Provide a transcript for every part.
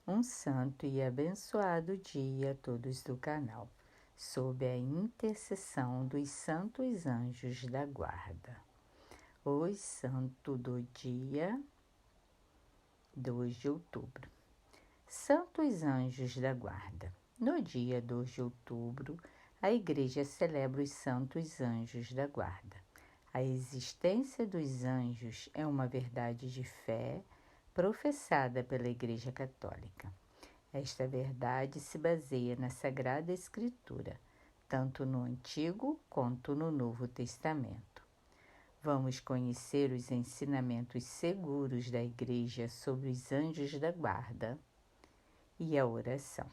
Um santo e abençoado dia a todos do canal, sob a intercessão dos santos anjos da guarda. Hoje, santo do dia 2 de outubro. Santos anjos da guarda. No dia 2 de outubro, a Igreja celebra os santos anjos da guarda. A existência dos anjos é uma verdade de fé professada pela Igreja Católica. Esta verdade se baseia na Sagrada Escritura, tanto no Antigo quanto no Novo Testamento. Vamos conhecer os ensinamentos seguros da Igreja sobre os anjos da guarda e a oração.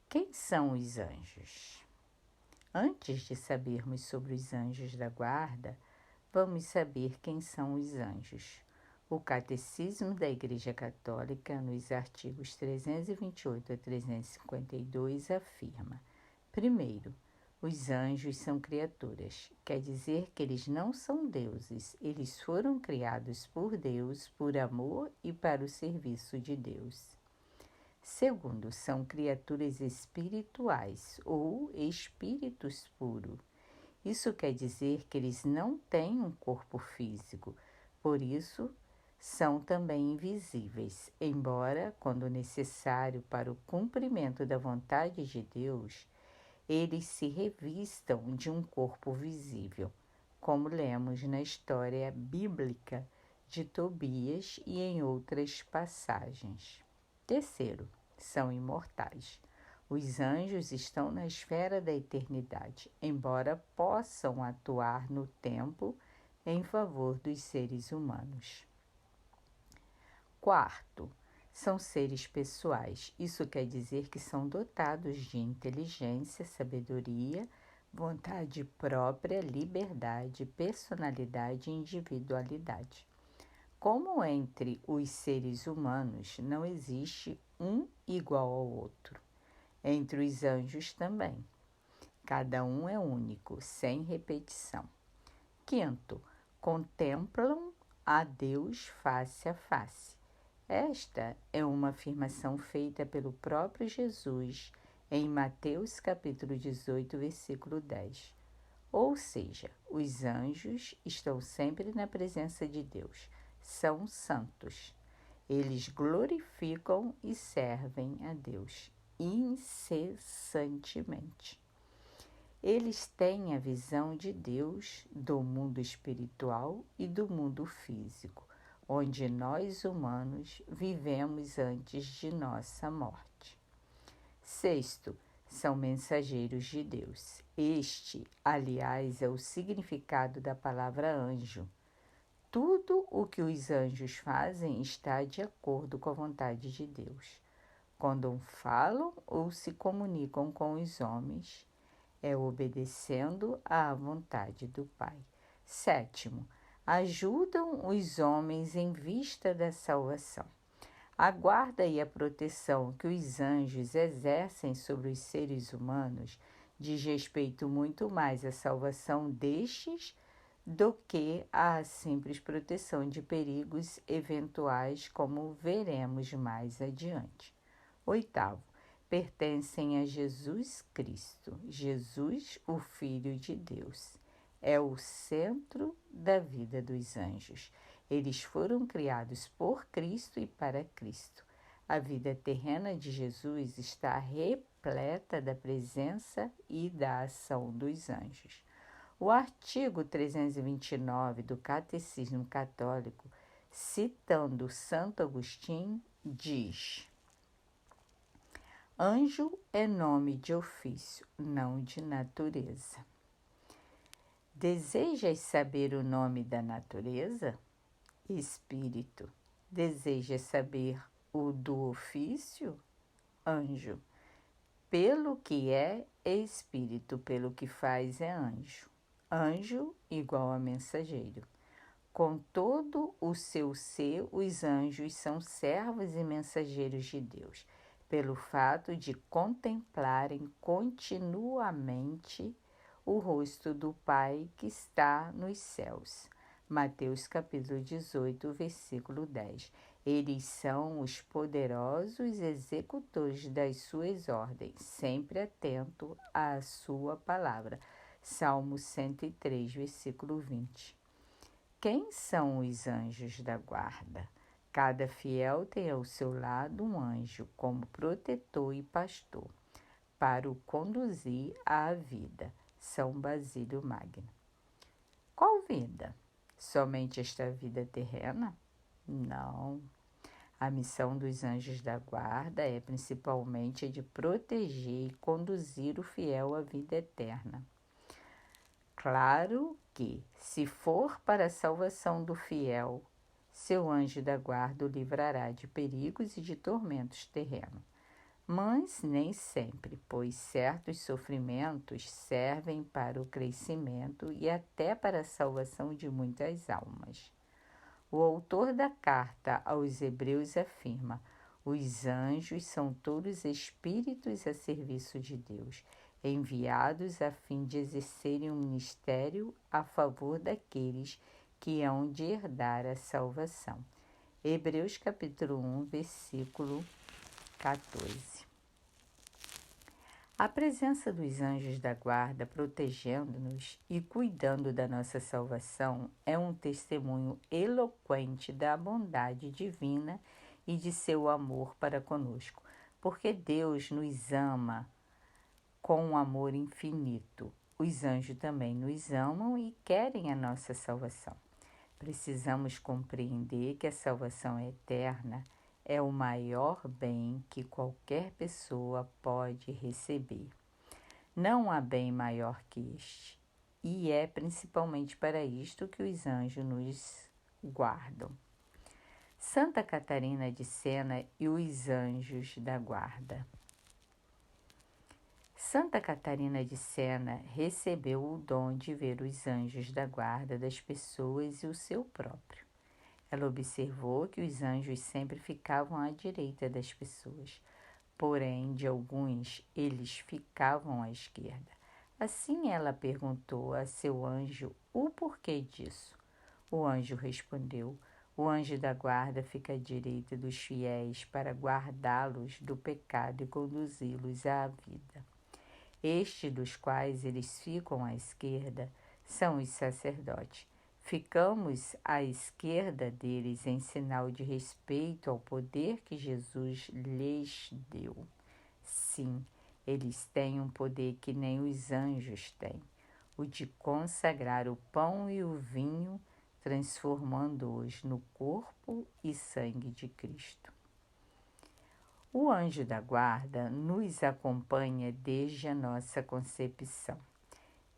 Quem são os anjos? Antes de sabermos sobre os anjos da guarda, vamos saber quem são os anjos. O Catecismo da Igreja Católica, nos artigos 328 a 352, afirma: primeiro, os anjos são criaturas, quer dizer que eles não são deuses, eles foram criados por Deus, por amor e para o serviço de Deus. Segundo, são criaturas espirituais ou espíritos puros. Isso quer dizer que eles não têm um corpo físico, por isso são também invisíveis, embora, quando necessário para o cumprimento da vontade de Deus, eles se revistam de um corpo visível, como lemos na história bíblica de Tobias e em outras passagens. Terceiro, são imortais. Os anjos estão na esfera da eternidade, embora possam atuar no tempo em favor dos seres humanos. Quarto, são seres pessoais. Isso quer dizer que são dotados de inteligência, sabedoria, vontade própria, liberdade, personalidade e individualidade. Como entre os seres humanos não existe um igual ao outro, entre os anjos também. Cada um é único, sem repetição. Quinto, contemplam a Deus face a face. Esta é uma afirmação feita pelo próprio Jesus em Mateus capítulo 18, versículo 10. Ou seja, os anjos estão sempre na presença de Deus, são santos. Eles glorificam e servem a Deus incessantemente. Eles têm a visão de Deus do mundo espiritual e do mundo físico, onde nós humanos vivemos antes de nossa morte. Sexto, são mensageiros de Deus. Este, aliás, é o significado da palavra anjo. Tudo o que os anjos fazem está de acordo com a vontade de Deus. Quando falam ou se comunicam com os homens, é obedecendo à vontade do Pai. Sétimo, ajudam os homens em vista da salvação. A guarda e a proteção que os anjos exercem sobre os seres humanos diz respeito muito mais à salvação destes do que à simples proteção de perigos eventuais, como veremos mais adiante. Oitavo, pertencem a Jesus Cristo, Jesus, o Filho de Deus. É o centro da vida dos anjos. Eles foram criados por Cristo e para Cristo. A vida terrena de Jesus está repleta da presença e da ação dos anjos. O artigo 329 do Catecismo Católico, citando Santo Agostinho, diz: anjo é nome de ofício, não de natureza. Desejas saber o nome da natureza? Espírito. Desejas saber o do ofício? Anjo. Pelo que é espírito, pelo que faz é anjo. Anjo igual a mensageiro. Com todo o seu ser, os anjos são servos e mensageiros de Deus, pelo fato de contemplarem continuamente o rosto do Pai que está nos céus. Mateus capítulo 18, versículo 10. Eles são os poderosos executores das suas ordens, sempre atento à sua palavra. Salmo 103, versículo 20. Quem são os anjos da guarda? Cada fiel tem ao seu lado um anjo como protetor e pastor, para o conduzir à vida. São Basílio Magno. Qual vida? Somente esta vida terrena? Não. A missão dos anjos da guarda é principalmente de proteger e conduzir o fiel à vida eterna. Claro que, se for para a salvação do fiel, seu anjo da guarda o livrará de perigos e de tormentos terrenos. Mas nem sempre, pois certos sofrimentos servem para o crescimento e até para a salvação de muitas almas. O autor da carta aos Hebreus afirma: os anjos são todos espíritos a serviço de Deus, enviados a fim de exercerem um ministério a favor daqueles que hão de herdar a salvação. Hebreus capítulo 1, versículo 14. A presença dos anjos da guarda protegendo-nos e cuidando da nossa salvação é um testemunho eloquente da bondade divina e de seu amor para conosco, porque Deus nos ama com um amor infinito. Os anjos também nos amam e querem a nossa salvação. Precisamos compreender que a salvação eterna é o maior bem que qualquer pessoa pode receber. Não há bem maior que este, e é principalmente para isto que os anjos nos guardam. Santa Catarina de Sena e os anjos da guarda. Santa Catarina de Sena recebeu o dom de ver os anjos da guarda das pessoas e o seu próprio. Ela observou que os anjos sempre ficavam à direita das pessoas, porém, de alguns, eles ficavam à esquerda. Assim, ela perguntou a seu anjo o porquê disso. O anjo respondeu: o anjo da guarda fica à direita dos fiéis para guardá-los do pecado e conduzi-los à vida. Estes dos quais eles ficam à esquerda são os sacerdotes. Ficamos à esquerda deles em sinal de respeito ao poder que Jesus lhes deu. Sim, eles têm um poder que nem os anjos têm, o de consagrar o pão e o vinho, transformando-os no corpo e sangue de Cristo. O anjo da guarda nos acompanha desde a nossa concepção.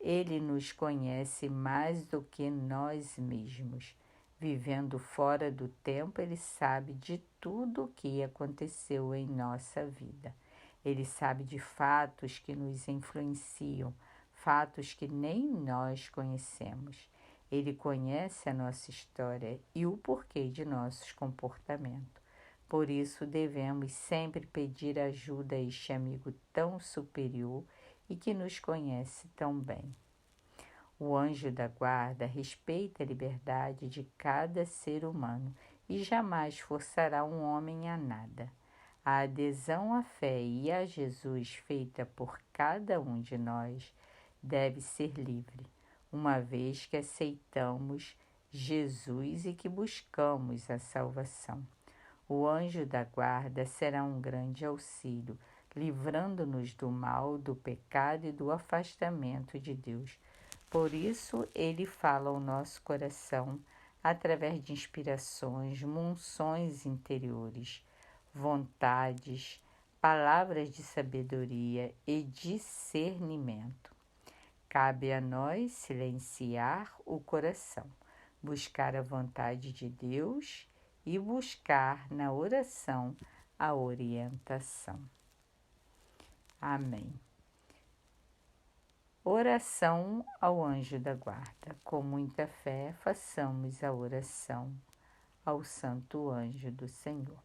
Ele nos conhece mais do que nós mesmos. Vivendo fora do tempo, ele sabe de tudo o que aconteceu em nossa vida. Ele sabe de fatos que nos influenciam, fatos que nem nós conhecemos. Ele conhece a nossa história e o porquê de nossos comportamentos. Por isso, devemos sempre pedir ajuda a este amigo tão superior e que nos conhece tão bem. O anjo da guarda respeita a liberdade de cada ser humano e jamais forçará um homem a nada. A adesão à fé e a Jesus feita por cada um de nós deve ser livre, uma vez que aceitamos Jesus e que buscamos a salvação. O anjo da guarda será um grande auxílio, livrando-nos do mal, do pecado e do afastamento de Deus. Por isso, ele fala ao nosso coração através de inspirações, munções interiores, vontades, palavras de sabedoria e discernimento. Cabe a nós silenciar o coração, buscar a vontade de Deus e buscar na oração a orientação. Amém. Oração ao anjo da guarda. Com muita fé, façamos a oração ao santo anjo do Senhor.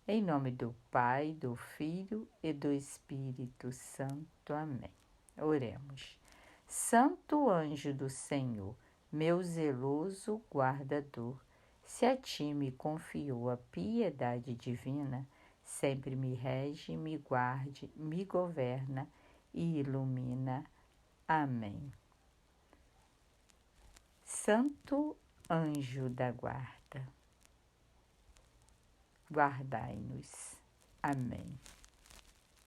Em nome do Pai, do Filho e do Espírito Santo. Amém. Oremos. Santo anjo do Senhor, meu zeloso guardador, Se a ti me confiou a piedade divina, sempre me rege, me guarde, me governa e ilumina. Amém. Santo anjo da guarda, guardai-nos. Amém.